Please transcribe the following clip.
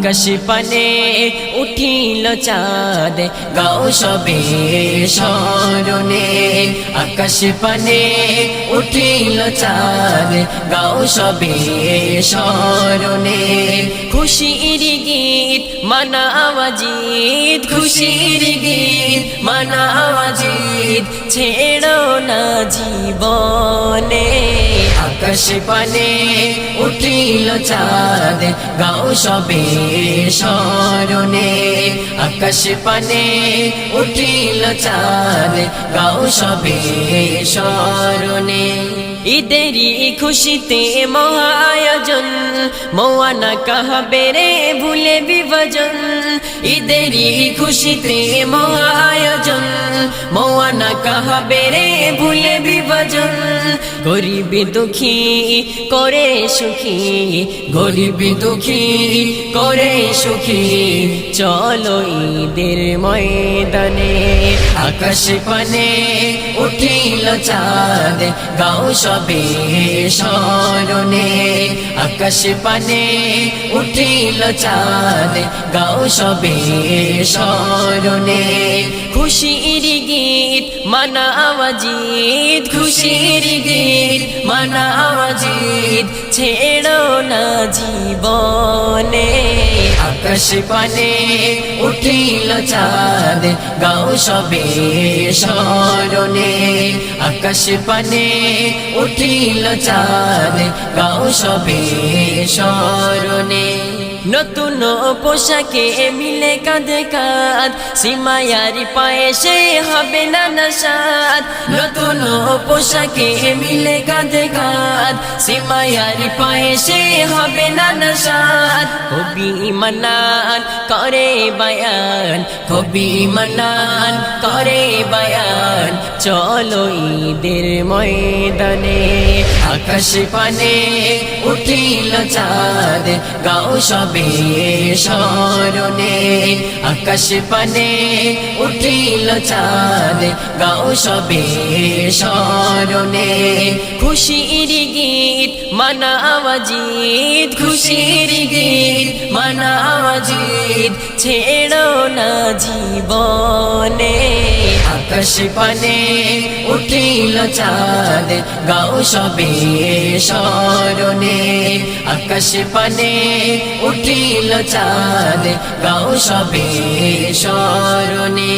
আকাশ পানে উঠিল চাঁদ গাও সবে স্মরণে আকাশ পানে উঠিল চাঁদ গাও সবে স্মরণে খুশির গীত মানাওয়াজিদ খুশির গীত মানাওয়াজিদ ছেড়ো না জীবনে আকাশ পানে উঠিল চাঁদ গাও সবে স্মরণে আকাশ পানে উঠিল চাঁদ গাও সবে স্মরণে ঈদেরি খুশিতে মহা আয়োজন মওয়ানা কাহাবে রে ভুলে বিভাজন ঈদেরি খুশিতে মহা আয়োজন মওয়ানা কাহাবে রে ভুলে বিভাজন গরিব দুঃখী করে সুখী গরিব দুঃখী করে সুখী চলো ঈদের ময়দানে আকাশ পানে উঠিল চাঁদ গাও সবে স্মরণে আকাশ পানে উঠিল চাঁদ গাও সবে স্মরণে খুশির গীত মানাওয়াজিদ খুশির গীত মানাওয়াজিদ ছেড়ো না জীবনে আকাশ পানে উঠিল চাঁদ গাও সবে স্মরণে আকাশ পানে উঠিল চাঁদ গাও সবে স্মরণে নতুন পোশাকে মিলে কাঁধে কাঁধ সীমায়ারি পায়ে সে হবে না নাশাদ নতুন পোশাকে মিলে কাঁধে কাঁধ সীমায়ারি পায়ে সে হবে না নাশাদ কবি মানান করে বায়ান কবি মানান করে বায়ান চলো ঈদের ময়দানে আকাশ পানে উঠিল চাঁদ গাও সবে স্মরণে আকাশ পানে উঠিল চাঁদ গাও সবে স্মরণে খুশির গীত মানাওয়াজিদ খুশির গীত মানাওয়াজিদ ছেড়ো না জীবনে আকাশ পানে উঠিল চাঁদ গাও সবে স্মরণে আকাশ পানে উঠিল চাঁদ গাও সবে স্মরণে।